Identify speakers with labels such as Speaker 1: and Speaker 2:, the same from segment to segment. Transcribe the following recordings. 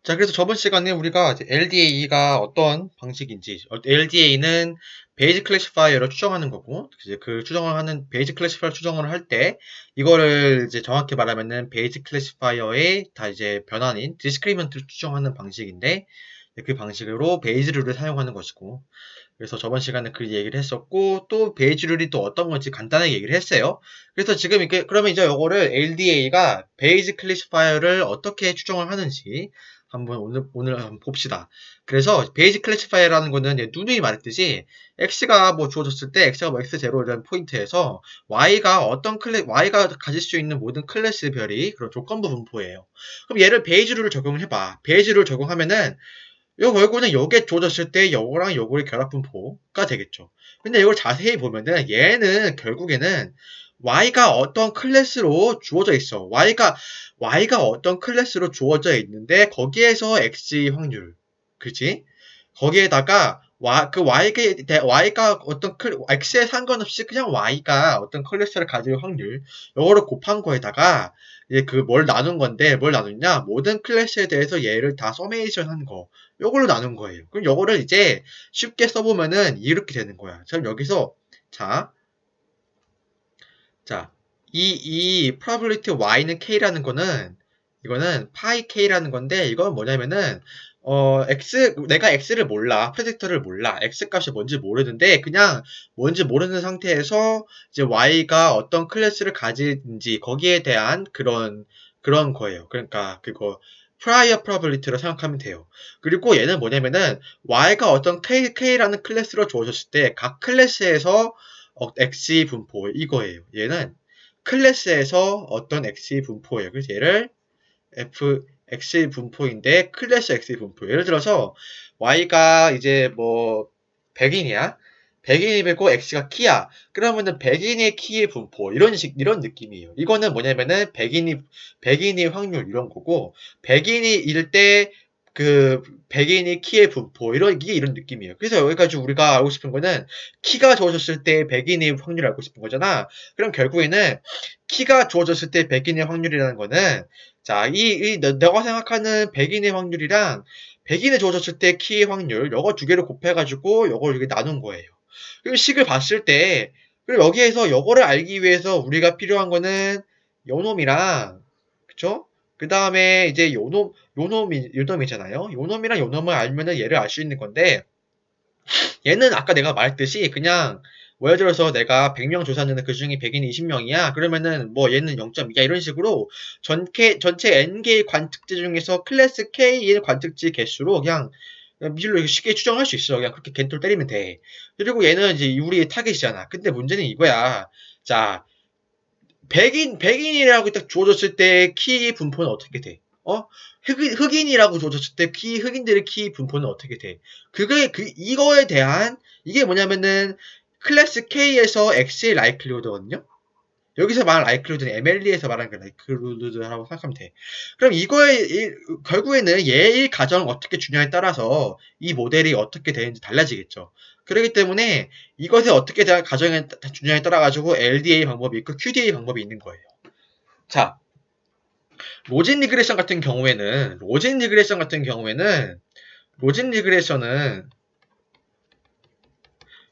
Speaker 1: 자, 그래서 저번 시간에 우리가 LDA가 어떤 방식인지, LDA는 베이지 클래시파이어를 추정하는 거고, 이제 그 추정을 하는 베이지 클래시파이어 추정을 할 때, 이거를 이제 정확히 말하면은 베이지 클래시파이어의 다 이제 변환인 디스크리먼트를 추정하는 방식인데, 그 방식으로 베이지 룰을 사용하는 것이고, 그래서 저번 시간에 그 얘기를 했었고, 또 베이지 룰이 또 어떤 건지 간단하게 얘기를 했어요. 그래서 지금 이렇게, 그러면 이제 요거를 LDA가 베이지 클래시파이어를 어떻게 추정을 하는지, 한번 오늘 한번 봅시다. 그래서 베이지 클래시파이어라는 거는 누누이 말했듯이 x가 뭐 주어졌을 때 x가 뭐 x0이라는 포인트에서 y가 가질 수 있는 모든 클래스별이 그런 조건부 분포예요. 그럼 얘를 베이지 룰을 적용을 해봐. 베이지 룰을 적용하면은 요 결국은 요게 주어졌을 때 요거랑 요거의 결합 분포가 되겠죠. 근데 이걸 자세히 보면은 얘는 결국에는 y가 어떤 클래스로 주어져 있어. y가 어떤 클래스로 주어져 있는데 거기에서 x의 확률, 그렇지? 거기에다가 y가 어떤 x에 상관없이 그냥 y가 어떤 클래스를 가질 확률, 요거를 곱한 거에다가 이제 그 뭘 나눈 건데 뭘 나누냐? 모든 클래스에 대해서 얘를 다 서메이션 한 거. 요걸로 나눈 거예요. 그럼 요거를 이제 쉽게 써보면은 이렇게 되는 거야. 그럼 여기서 자, 자, 이 probability y는 k라는 거는 이거는 pi k라는 건데 이건 뭐냐면은 내가 x를 몰라. 프레딕터를 몰라. x 값이 뭔지 모르는데 그냥 뭔지 모르는 상태에서 이제 y가 어떤 클래스를 가지는지 거기에 대한 그런 거예요. 그러니까 그거 prior probability로 생각하면 돼요. 그리고 얘는 뭐냐면은 y가 어떤 k라는 클래스로 주어졌을 때 각 클래스에서 x 분포 이거예요. 얘는 클래스에서 어떤 x 분포예요. 그래서 얘를 x 분포인데 클래스 x 분포. 예를 들어서 y가 이제 뭐 100인이야. 100인이고 x가 키야. 그러면은 100인의 키의 분포 이런 느낌이에요. 이거는 뭐냐면은 100인의 확률 이런 거고 100인일 때 그 100인의 키의 분포 이런 느낌이에요. 그래서 여기까지 우리가 알고 싶은 거는 키가 주어졌을 때 100인의 확률을 알고 싶은 거잖아. 그럼 결국에는 키가 주어졌을 때 100인의 확률이라는 거는 자, 너가 생각하는 100인의 확률이랑 100인에 주어졌을 때 키의 확률, 요거 두 개를 곱해가지고 요걸 이렇게 나눈 거예요. 그리고 식을 봤을 때, 그리고 여기에서 요거를 알기 위해서 우리가 필요한 거는 요놈이랑, 그쵸? 그 다음에 이제 요놈이잖아요. 요놈이랑 요놈을 알면은 얘를 알 수 있는 건데, 얘는 아까 내가 말했듯이 그냥 뭐 예를 들어서 내가 100명 조사했는데 그 중에 100인이 20명이야. 그러면은 뭐 얘는 0.2야 이런 식으로 전체 n개의 관특지 중에서 클래스 K의 관특지 개수로 그냥 미줄로 쉽게 추정할 수 있어. 그냥 그렇게 겐톨 때리면 돼. 그리고 얘는 이제 우리의 타겟이잖아. 근데 문제는 이거야. 자, 100인이라고 딱 주어졌을 때 키 분포는 어떻게 돼? 흑인이라고 주어졌을 때 흑인들의 키 분포는 어떻게 돼? 이거에 대한, 이게 뭐냐면은, 클래스 K에서 X의 라이클리후드거든요? 여기서 말한 라이클리후드는 MLE에서 말하는 그 라이클리후드라고 생각하면 돼. 그럼 결국에는 얘의 가정을 어떻게 주냐에 따라서 이 모델이 어떻게 되는지 달라지겠죠. 그렇기 때문에 이것에 어떻게 대한 가정에 주냐에 따라 가지고 LDA 방법이 있고 QDA 방법이 있는 거예요. 자, 로진 리그레션은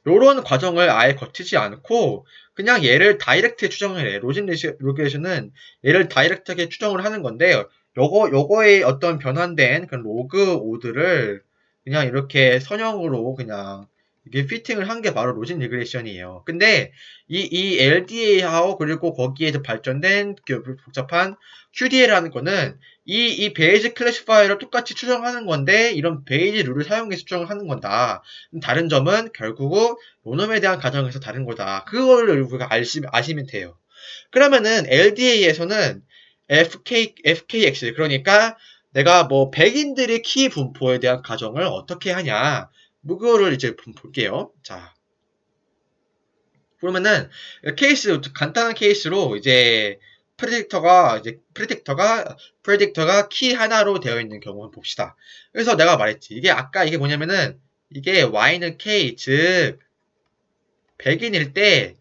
Speaker 1: 요런 과정을 아예 거치지 않고 그냥 얘를 다이렉트에 추정을 해. 로진 리그레션은 얘를 다이렉트하게 추정을 하는 건데 요거의 어떤 변환된 그 로그 오드를 그냥 이렇게 선형으로 그냥 이게 피팅을 한 게 바로 로진 리그레션이에요. 근데 이 LDA하고 그리고 거기에서 발전된 그 복잡한 QDA라는 거는 이 베이지 클래시파이어를 똑같이 추정하는 건데 이런 베이지 룰을 사용해서 추정을 하는 건다. 다른 점은 결국은 요놈에 대한 가정에서 다른 거다. 그거를 우리가 아시면 돼요. 그러면은 LDA에서는 FKX 그러니까 내가 뭐 백인들의 키 분포에 대한 가정을 어떻게 하냐 뭐 그거를 이제 볼게요. 자 그러면은 간단한 케이스로 이제 프레딕터가 키 하나로 되어 있는 경우 봅시다. 그래서 내가 말했지. 이게 뭐냐면은 이게 y는 k 즉 100인일 때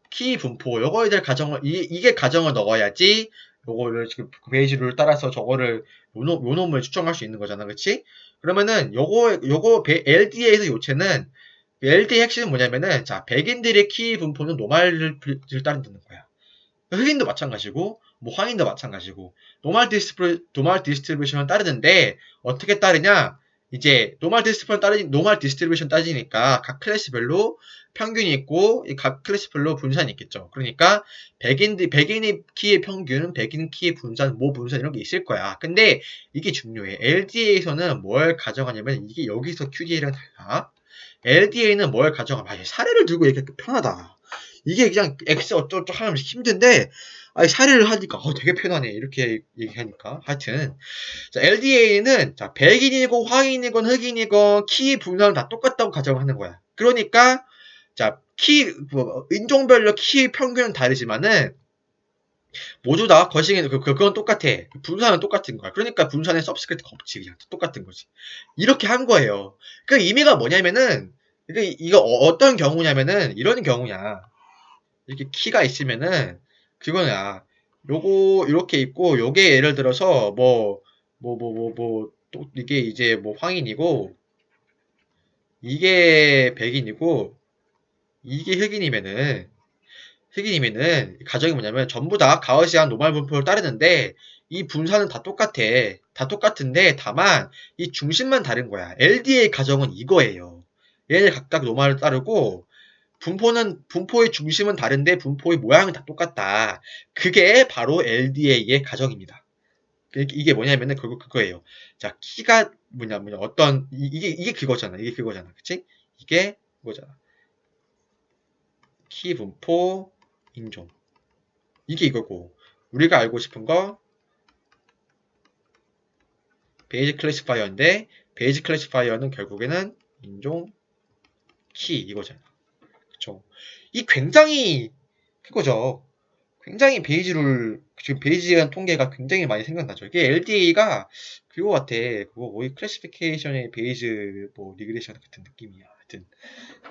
Speaker 1: 키 분포 요거에 대한 가정을 이게 가정을 넣어야지 요거를 지금 베이지룰 따라서 저거를 요 놈을 추정할 수 있는 거잖아, 그치? 그러면은 요거 LDA에서 요체는 LDA 핵심은 뭐냐면은 자 백인들의 키 분포는 노말을 따른다는 거야. 흑인도 마찬가지고 뭐 황인도 마찬가지고 노말 디스트리뷰션을 따르는데 어떻게 따르냐? 이제 노말 디스트리뷰션 따지니까 각 클래스별로 평균이 있고 각 클래스별로 분산이 있겠죠. 그러니까 백인의 키의 평균, 백인 키의 분산, 모 분산 이런 게 있을 거야. 근데 이게 중요해. LDA에서는 뭘 가정하냐면 이게 여기서 QDA랑 달라. LDA는 뭘 가정하면 사례를 들고 얘기하기 편하다. 이게 그냥 X 어쩌고저쩌고 하면 힘든데 아니 사례를 하니까 되게 편하네 이렇게 얘기하니까 하여튼 자, LDA는 자 백인이고 황인이건 흑인이건 키 분산은 다 똑같다고 가정하는 거야. 그러니까 자 인종별로 키 평균은 다르지만은 모두 다 거시기는 그건 똑같아. 분산은 똑같은 거야. 그러니까 분산의 서브스크립트가 없지. 그냥 똑같은 거지. 이렇게 한 거예요. 그 의미가 뭐냐면은 이거 어떤 경우냐면은 이런 경우냐. 이렇게 키가 있으면은 그거야. 요거 이렇게 있고 요게 예를 들어서 또 이게 이제 뭐 황인이고 이게 백인이고 이게 흑인이면은 가정이 뭐냐면 전부 다 가우시안 노말 분포를 따르는데 이 분산은 다 똑같아. 다 똑같은데 다만 이 중심만 다른 거야. LDA 가정은 이거예요. 얘네 각각 노말을 따르고 분포의 중심은 다른데 분포의 모양은 다 똑같다. 그게 바로 LDA의 가정입니다. 이게 뭐냐면은 결국 그거예요. 자, 키가 뭐냐 어떤 이게 그거잖아. 이게 그거잖아. 그치? 이게 그거잖아. 키 분포 인종. 이게 이거고. 우리가 알고 싶은 거 베이지 클래시파이어인데 베이지 클래시파이어는 결국에는 인종 키 이거잖아. 그쵸? 이 굉장히 그거죠. 굉장히 베이지를 지금 베이지한 통계가 굉장히 많이 생각나죠. 이게 LDA가 그거 같아. 그거 거의 클래시피케이션의 베이즈 뭐 리그레션 같은 느낌이야. 하여튼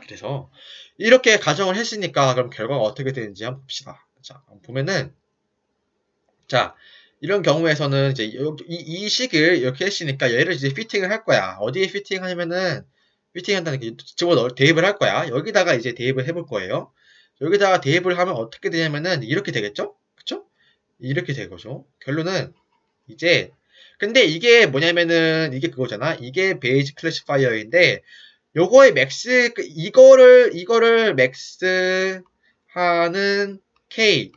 Speaker 1: 그래서 이렇게 가정을 했으니까 그럼 결과가 어떻게 되는지 한번 봅시다. 자, 보면은 자 이런 경우에서는 이제 이 식을 이렇게 했으니까 얘를 이제 피팅을 할 거야. 어디에 피팅하냐면은 피팅한다는 게 집어넣을 대입을 할 거야. 여기다가 이제 대입을 해볼 거예요. 여기다가 대입을 하면 어떻게 되냐면은 이렇게 되겠죠? 그쵸? 이렇게 되거죠. 결론은 이제 근데 이게 뭐냐면은 이게 그거잖아. 이게 베이지 클래시파이어인데 요거의 맥스 이거를 맥스 하는 K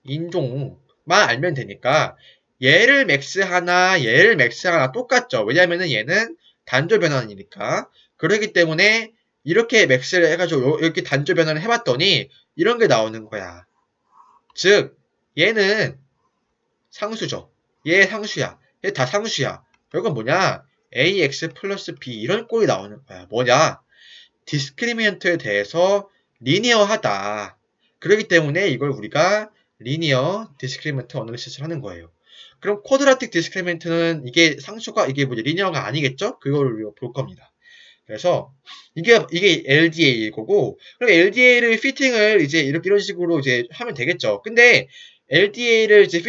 Speaker 1: 인종만 알면 되니까 얘를 맥스 하나 얘를 맥스 하나 똑같죠. 왜냐면은 얘는 단조 변환이니까. 그렇기 때문에 이렇게 맥스를 해가지고 이렇게 단조 변환을 해봤더니 이런 게 나오는 거야. 즉 얘는 상수죠. 얘 상수야. 얘 다 상수야. 결국은 뭐냐? ax 플러스 b 이런 꼴이 나오는 거야. 뭐냐? 디스크리미넌트에 대해서 리니어하다. 그렇기 때문에 이걸 우리가 리니어 디스크리미넌트 어널리시스를 하는 거예요. 그럼 쿼드라틱 디스크리미넌트는 이게 상수가 이게 뭐지 리니어가 아니겠죠? 그걸 우리가 볼 겁니다. 그래서 이게 LDA 거고 그럼 LDA를 피팅을 이제 이런 식으로 이제 하면 되겠죠. 근데 LDA를 이제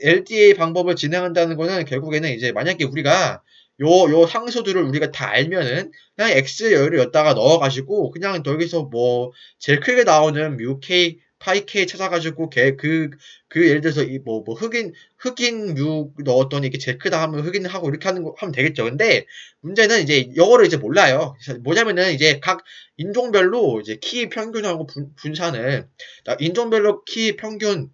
Speaker 1: LDA 방법을 진행한다는 거는 결국에는 이제 만약에 우리가 요 상수들을 우리가 다 알면은 그냥 X 열을 여기다가 넣어가지고 그냥 여기서 뭐 제일 크게 나오는 뮤 K, 파이 K 찾아가지고 예를 들어서 흑인 뮤 넣었더니 이게 제일 크다 하면 흑인하고 이렇게 하면 되겠죠. 근데 문제는 이제 영어를 이제 몰라요. 뭐냐면은 이제 각 인종별로 이제 키 평균하고 분산을 인종별로 키 평균이랑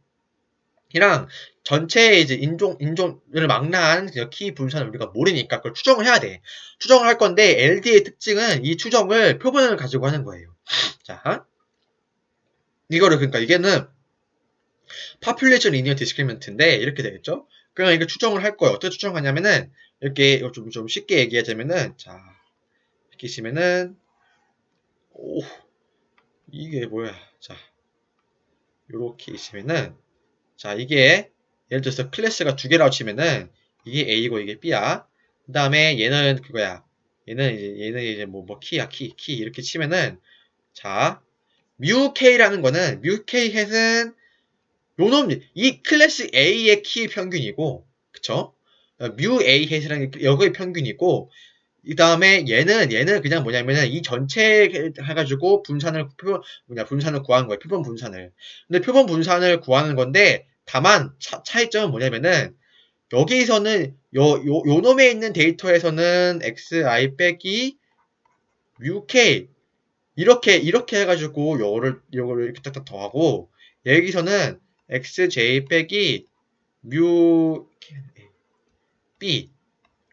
Speaker 1: 전체 이제 인종을 망라한 키 분산을 우리가 모르니까 그걸 추정을 해야 돼. 추정을 할 건데 LD의 특징은 이 추정을 표본을 가지고 하는 거예요. 자, 이거를 그러니까 이게는 population linear discriminant인데 이렇게 되겠죠? 그냥 이거 추정을 할 거예요. 어떻게 추정하냐면은 이렇게 좀 쉽게 얘기하자면은 자 이렇게 있으면은 오 이게 뭐야? 자 요렇게 있으면은 자 이게 예를 들어서 클래스가 두 개라고 치면은 이게 A고 이게 B야. 그 다음에 얘는 그거야. 얘는 이제 뭐 키야 키 이렇게 치면은 자 뮤 K라는 거는 뮤 K 햇은 이 클래스 A의 키 평균이고, 그쵸? 뮤 A 햇이라는 게 여기의 평균이고, 이 다음에 얘는 그냥 뭐냐면은 이 전체 해가지고 분산을 구하는 거예요. 표본 분산을. 근데 표본 분산을 구하는 건데, 다만 차이점은 뭐냐면은, 여기서는 요 놈에 있는 데이터에서는 xi 빼기 뮤k 이렇게 해가지고 요거를 이렇게 딱딱 더하고, 여기서는 xj 빼기 뮤 b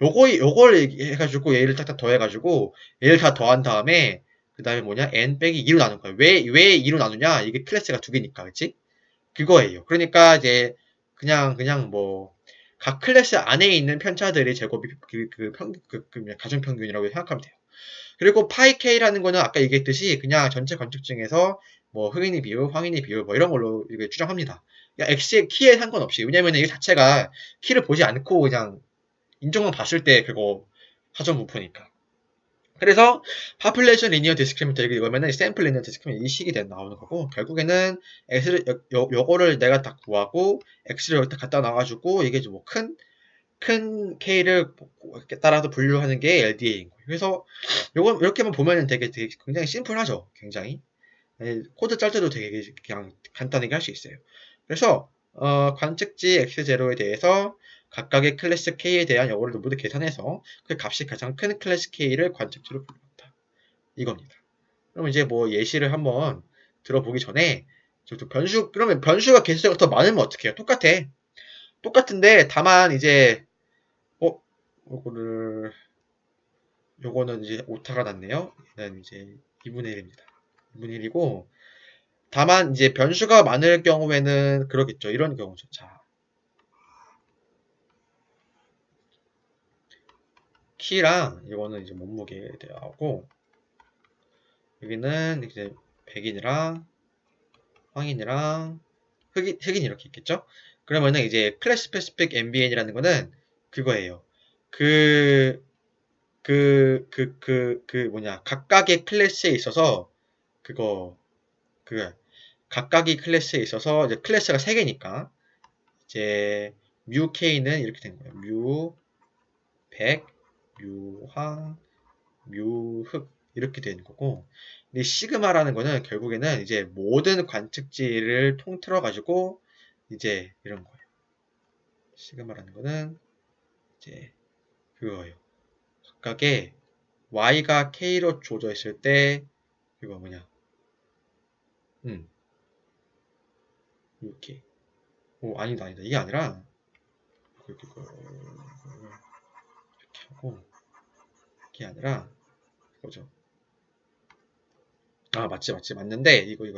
Speaker 1: 요걸 해가지고 얘를 딱딱 더해가지고 얘를 다 더한 다음에 그 다음에 뭐냐 n 빼기 2로 나눈 거야. 왜 2로 나누냐? 이게 클래스가 두 개니까, 그치? 그거예요. 그러니까 이제 그냥 뭐 각 클래스 안에 있는 편차들의 제곱이 가중 평균이라고 생각하면 돼요. 그리고 파이 k라는 거는 아까 얘기했듯이 그냥 전체 건축 중에서 뭐 흑인의 비율, 황인의 비율 뭐 이런 걸로 이게 추정합니다. 그러니까 x의 키에 상관없이, 왜냐면 이 자체가 키를 보지 않고 그냥 인종만 봤을 때 그거 사전 분포니까. 그래서 population linear discriminant 이거면은 sample linear discriminant 이 식이 나오는 거고, 결국에는 x를 요거를 내가 다 구하고 x를 여기다 갖다 놔가지고 이게 뭐 큰 k를 따라서 분류하는 게 LDA인 거예요. 그래서 요건 이렇게만 보면은 되게 굉장히 심플하죠. 굉장히 코드 짤 때도 되게 그냥 간단하게 할 수 있어요. 그래서 관측지 x0에 대해서 각각의 클래스 k에 대한 요거를 모두 계산해서 그 값이 가장 큰 클래스 k를 관측지로 불렀다. 이겁니다. 그럼 이제 뭐 예시를 한번 들어보기 전에 그러면 변수가 개수가 더 많으면 어떻게 해요? 똑같은데 다만 이제 어 요거는 이제 오타가 났네요. 얘는 이제 2분의 1입니다. 2분의 1이고, 다만 이제 변수가 많을 경우에는 그러겠죠. 이런 경우죠. 자, 키랑 이거는 이제 몸무게에 대하고, 여기는 이제 백인이랑 황인이랑 흑인 이렇게 있겠죠. 그러면은 이제 클래스 스페시픽 MBN이라는 거는 그거예요. 그 각각의 클래스에 있어서 그거 그 각각의 클래스에 있어서 이제 클래스가 3개니까 이제 뮤 k는 이렇게 된 거예요. 뮤 백, 뮤 황, 뮤 흑 이렇게 되는 거고, 근데 시그마라는 거는 결국에는 이제 모든 관측지를 통틀어 가지고 이제 이런 거예요. 시그마라는 거는 이제 그거예요. 각각의 y가 k로 주어져 있을 때 그거 뭐냐? 이렇게. 아니다. 이게 아니라 이렇게 하고, 이게 아니라 이거죠. 맞지. 맞는데 이거야.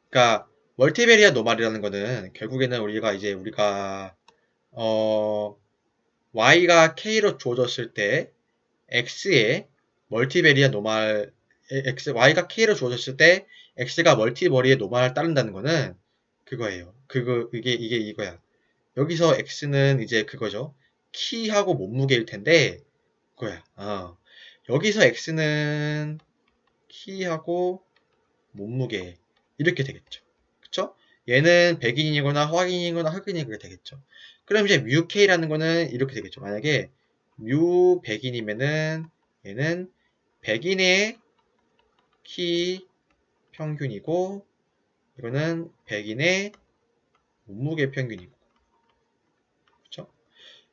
Speaker 1: 그러니까 멀티베리아 노말이라는 거는 결국에는 우리가 어 y가 k로 주어졌을 때 x의 멀티베리아 노말 y가 k로 주어졌을 때 x가 멀티버리의 노말을 따른다는 거는 그거예요. 이게 이거야. 여기서 x는 이제 그거죠. 키하고 몸무게일 텐데 그거야. 여기서 x는 키하고 몸무게 이렇게 되겠죠. 그쵸? 얘는 백인이거나 화인이거나 흑인이 그게 되겠죠. 그럼 이제 뮤 k라는 거는 이렇게 되겠죠. 만약에 뮤 백인이면은 얘는 백인의 키 평균이고, 이거는 백인의 몸무게 평균이고, 그쵸?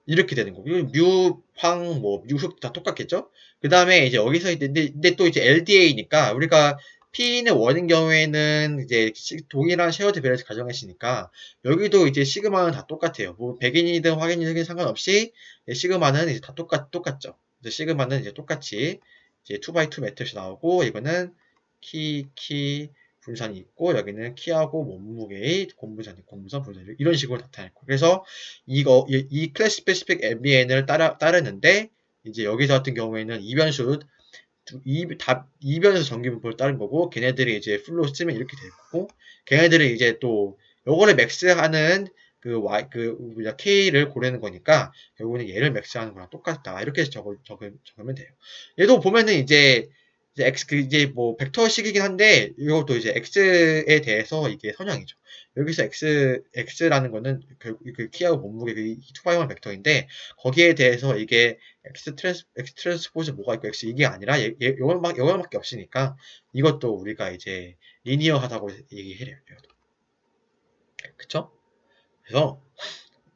Speaker 1: 이렇게 되는 거고, 뮤, 황, 뮤, 흑 다 똑같겠죠? 그 다음에 이제 여기서 근데 또 이제 LDA니까 우리가 P는 원인 경우에는 이제 동일한 쉐어드 밸런스 가정했으니까 여기도 이제 시그마는 다 똑같아요. 뭐 백인이든 화인이든 상관없이 시그마는 이제 다 똑같죠. 이제 시그마는 이제 똑같이 이제 2x2 매트릭스 나오고, 이거는 키 분산이 있고, 여기는 키하고 몸무게의 공분산 분산 이런 식으로 나타낼 거예요. 그래서 이 클래스 스페시픽 MBN을 따르는데 이제 여기서 같은 경우에는 이변수 전기분포를 따른 거고, 걔네들이 이제 풀로 쓰면 이렇게 될 거고, 걔네들이 이제 또 요거를 맥스하는 K를 고르는 거니까 결국은 얘를 맥스하는 거랑 똑같다. 이렇게 적으면 돼요. 얘도 보면은 이제 이제 x 이제 뭐 벡터식이긴 한데 이것도 이제 x에 대해서 이게 선형이죠. 여기서 x라는 거는 그 키하고 몸무게 그 2x1 벡터인데 거기에 대해서 이게 x 트랜스포즈 뭐가 있고 x 이게 아니라 요거밖에 없으니까 이것도 우리가 이제 리니어하다고 얘기해요. 그쵸? 그래서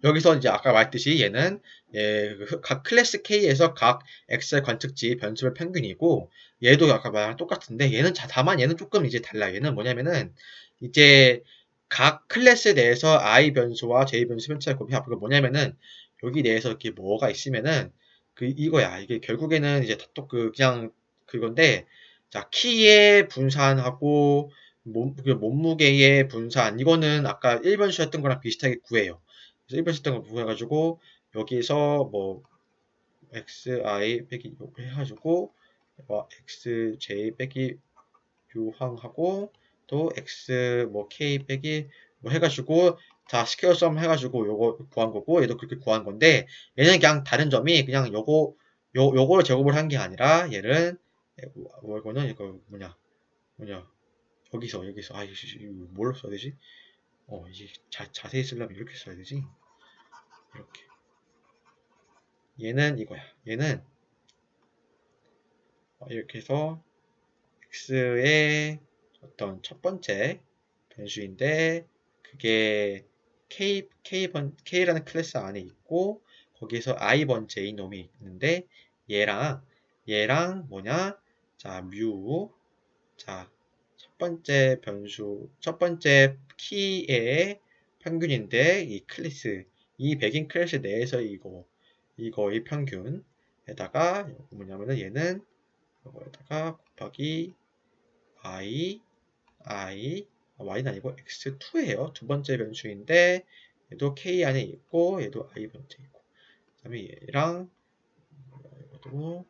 Speaker 1: 여기서 이제 아까 말했듯이 얘는 각 클래스 K에서 각 X의 관측지 변수별 평균이고 얘도 아까 말랑 똑같은데 얘는 다만 얘는 조금 이제 달라. 얘는 뭐냐면은 이제 각 클래스 내에서 I 변수와 J 변수 편차를 곱해보고 뭐냐면은 여기 내에서 이렇게 뭐가 있으면은 그 이거야. 이게 결국에는 이제 또 그냥 그건데 자 키의 분산하고 몸무게의 분산 이거는 아까 1변수였던 거랑 비슷하게 구해요. 그래서 1변수였던 걸 구해가지고 여기서 뭐 xi 빼기 요 해가지고 xj 빼기 요항하고 또 x 뭐 k 빼기 뭐 해가지고 다 스퀘어 썸 해가지고 요거 구한 거고 얘도 그렇게 구한 건데 얘는 그냥 다른 점이 그냥 요거를 제곱을 한 게 아니라 얘는 이거는 이거 뭐냐 여기서 이거 뭘로 써야 되지? 이게 자세히 쓰려면 이렇게 써야 되지. 이렇게. 얘는 이거야. 얘는 이렇게 해서 x의 어떤 첫 번째 변수인데 그게 K라는 클래스 안에 있고 거기에서 i번째 이놈이 있는데 얘랑 뭐냐? 자, 자, 첫 번째 키의 평균인데 이 백인 클래스 내에서 이거의 평균에다가 뭐냐면은 얘는 이거에다가 곱하기 y는 아니고 x2예요. 두 번째 변수인데 얘도 k 안에 있고 얘도 i 번째 있고 그다음에 얘랑 이것도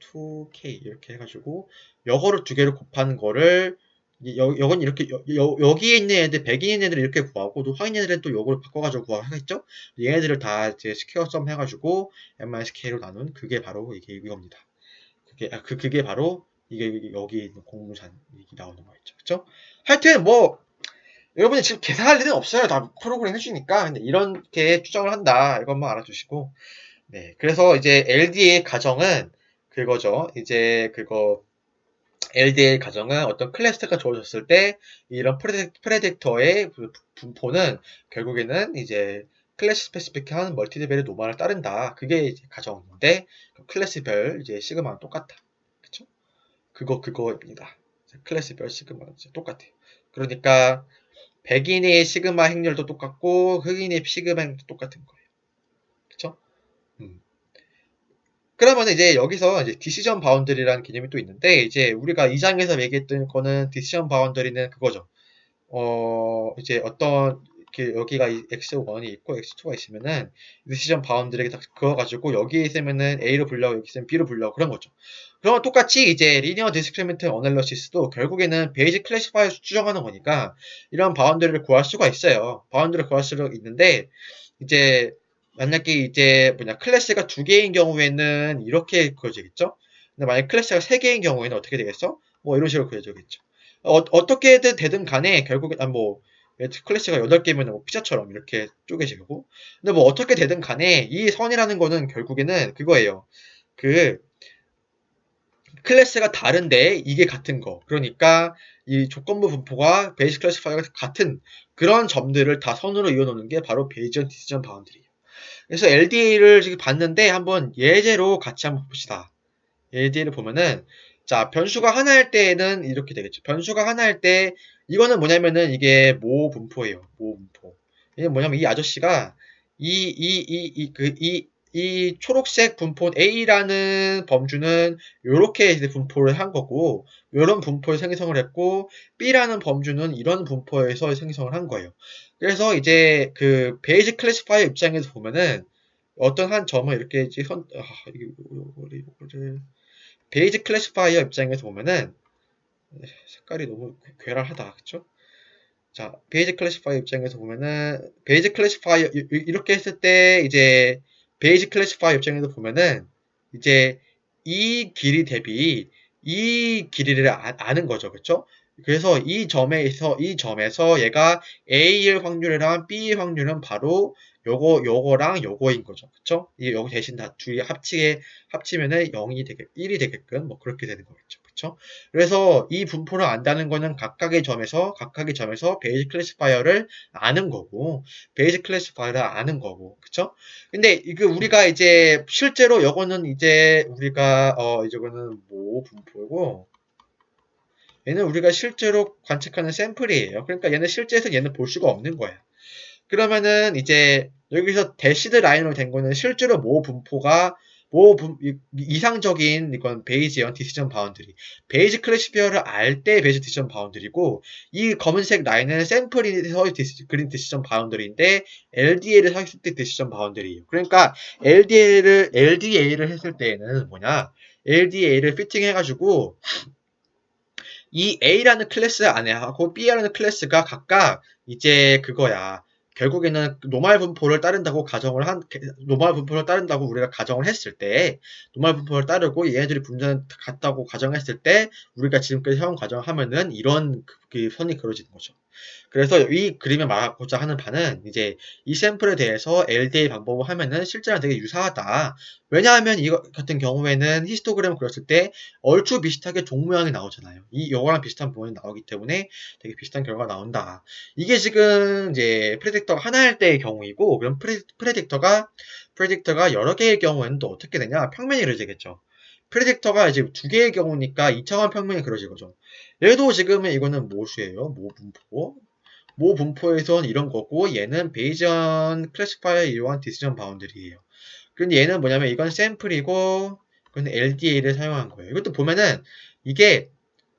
Speaker 1: 2k 이렇게 해가지고 요거를 두 개를 곱하는 거를 요건 이렇게 여기에 있는 애들 백인 있는 애들을 이렇게 구하고 또 황인 애들은 또 요거를 바꿔가지고 구하겠죠? 얘네들을 다 이제 스퀘어 썸 해가지고 n-k로 나눈 그게 바로 이겁니다. 그게 바로 이게 여기 있는 공무산 이게 나오는 거 있죠. 그쵸? 하여튼 뭐 여러분이 지금 계산할 일은 없어요. 다 프로그램 해주니까. 근데 이렇게 추정을 한다. 이것만 알아두시고. 네. 그래서 이제 LD의 가정은 그거죠. 이제 그거 LD의 가정은 어떤 클래스가 주어졌을 때 이런 프레딕터의 분포는 결국에는 이제 클래스 스페시픽한 멀티레벨의 노멀을 따른다. 그게 이제 가정인데 클래스별 이제 시그마는 똑같다. 그쵸? 그거입니다. 클래스별 시그마는 이제 똑같아요. 그러니까 백인의 시그마 행렬도 똑같고 흑인의 시그마 행렬도 똑같은 거예요. 그쵸? 음. 그러면 이제 여기서 이제 디시전 바운더리라는 개념이 또 있는데 이제 우리가 2장에서 얘기했던 거는 디시전 바운더리는 그거죠. 이제 어떤 여기가 x1이 있고 x2가 있으면은 디시전 바운드리를 딱 그어가지고 여기 있으면은 a로 불려 여기 있으면 b로 불려 그런 거죠. 그러면 똑같이 이제 리니어 디스크리미넌트 어널리시스도 결국에는 베이직 클래시파이어 추정하는 거니까 이런 바운드리를 구할 수가 있어요. 바운드리를 구할 수가 있는데 이제 만약에 이제 클래스가 두 개인 경우에는 이렇게 그려지겠죠. 근데 만약 클래스가 세 개인 경우에는 어떻게 되겠어? 뭐 이런 식으로 그려지겠죠. 어떻게든 되든 간에 결국엔 클래스가 8개면 뭐 피자처럼 이렇게 쪼개지고 근데 뭐 어떻게 되든 간에 이 선이라는 거는 결국에는 그거예요. 그 클래스가 다른데 이게 같은 거. 그러니까 이 조건부 분포가 베이직 클래시파이어가 같은 그런 점들을 다 선으로 이어놓는 게 바로 베이지언 디시전 바운드리예요. 그래서 LDA를 지금 봤는데 한번 예제로 같이 한번 봅시다. LDA를 보면은 자 변수가 하나일 때는 이렇게 되겠죠. 변수가 하나일 때 이거는 뭐냐면은 이게 모 분포예요. 모 분포. 이게 뭐냐면 이 아저씨가 이 초록색 분포 A라는 범주는 요렇게 이제 분포를 한 거고 요런 분포에 생성을 했고 B라는 범주는 이런 분포에서 생성을 한 거예요. 그래서 이제 그 베이직 클래시파이어 입장에서 보면은 어떤 한 점을 이렇게 이제 이거를 베이직 클래시파이어 입장에서 보면은 색깔이 너무 괴랄하다. 그쵸? 자, 베이직 클래시파이어 입장에서 보면은 베이직 클래시파이어 이렇게 했을 때 이제 베이직 클래시파이어 입장에서 보면은 이제 이 길이 대비 이 길이를 아는 거죠. 그쵸? 그래서 이 점에서 얘가 A일 확률이랑 B일 확률은 바로 요거랑 요거인 거죠. 그쵸? 요거 대신 다 둘이 합치면은 0이 1이 되게끔 뭐 그렇게 되는 거겠죠. 그쵸? 그래서 이 분포를 안다는 거는 각각의 점에서 베이직 클래시파이어를 아는 거고, 베이직 클래시파이어를 아는 거고, 그쵸? 근데 이거 우리가 이제 실제로 요거는 이제 우리가 이거는 뭐 분포고, 얘는 우리가 실제로 관측하는 샘플이에요. 그러니까 얘는 실제에서 얘는 볼 수가 없는 거야. 그러면은 이제 여기서 대시드 라인으로 된 거는 실제로 이상적인 이건 베이지언 디시전 바운드리. 베이지 클래시피어를 알 때 베이지 디시전 바운드리고, 이 검은색 라인은 샘플에서 그린 디시전 바운드리인데 LDA를 샀을 때 디시전 바운드리예요. 그러니까 LDA를 했을 때에는 뭐냐? LDA를 피팅해가지고 이 A라는 클래스 안에 하고 B라는 클래스가 각각 이제 그거야. 결국에는 노말 분포를 따른다고 우리가 가정을 했을 때, 노말 분포를 따르고 얘네들이 분전 같다고 가정했을 때, 우리가 지금까지 해온 가정을 하면은 이런 그 선이 그려지는 거죠. 그래서 이 그림을 말하고자 하는 바는 이제 이 샘플에 대해서 LDA 방법을 하면은 실제랑 되게 유사하다. 왜냐하면 이거 같은 경우에는 히스토그램을 그렸을 때 얼추 비슷하게 종 모양이 나오잖아요. 요거랑 비슷한 부분이 나오기 때문에 되게 비슷한 결과가 나온다. 이게 지금 이제 프레딕터가 하나일 때의 경우이고, 그럼 프레딕터가 여러 개의 경우에는 또 어떻게 되냐? 평면이 그려지겠죠. 프레딕터가 이제 두 개의 경우니까 2차원 평면이 그려진 거죠. 얘도 지금은 이거는 모수예요. 모분포. 모분포에선 이런 거고, 얘는 베이지언 클래시파이어 이용한 디시전 바운드리예요. 근데 얘는 뭐냐면 이건 샘플이고, 이건 LDA를 사용한 거예요. 이것도 보면은 이게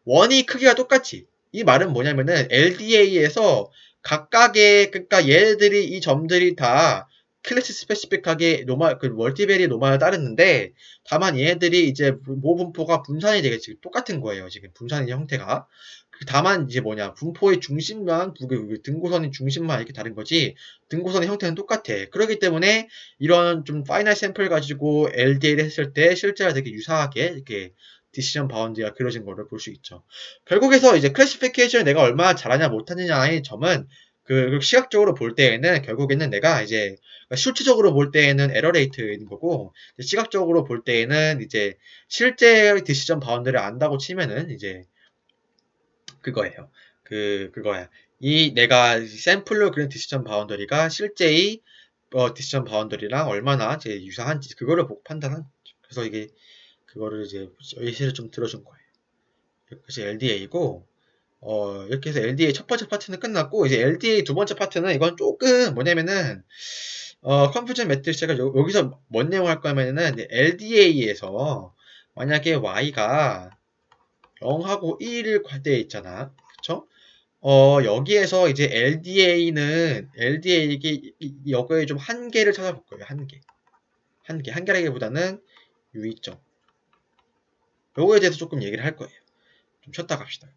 Speaker 1: 원이 크기가 똑같지. 이 말은 뭐냐면은 LDA에서 그러니까 얘네들이 이 점들이 다 클래스 스페시픽하게 멀티베리 노말을 따르는데, 다만 얘네들이 이제 모분포가 분산이 되게 지금 똑같은 거예요. 지금 분산의 형태가. 다만 이제 분포의 중심만, 등고선의 중심만 이렇게 다른 거지, 등고선의 형태는 똑같아. 그렇기 때문에 이런 좀 파이널 샘플 가지고 LDA를 했을 때 실제와 되게 유사하게 이렇게 디시전 바운드가 그려진 거를 볼 수 있죠. 결국에서 이제 클래시피케이션을 내가 얼마나 잘하냐 못하느냐의 점은 시각적으로 볼 때에는 결국에는 내가 이제 수치적으로 볼 때에는 에러 레이트인 거고, 시각적으로 볼 때에는 이제 실제 디시전 바운드를 안다고 치면은 이제 그거예요. 그거야. 내가 샘플로 그린 디시전 바운더리가 실제의 디시전 바운더리랑 얼마나 이제 유사한지 그거를 보고 판단한 거죠. 그래서 이게 그거를 이제 예시를 좀 들어준 거예요. 그래서 LDA고, 이렇게 해서 LDA 첫 번째 파트는 끝났고, 이제 LDA 두 번째 파트는 이건 조금 뭐냐면은 컨퓨전 매트릭스가 여기서 뭔 내용 할 거냐면은 LDA에서 만약에 Y가 0하고 1을 과대에 있잖아. 그쵸? 여기에서 이제 LDA에게 여기에 좀 한계를 찾아볼 거예요. 한계라기보다는 유의점. 요거에 대해서 조금 얘기를 할 거예요. 좀 쉬었다 갑시다.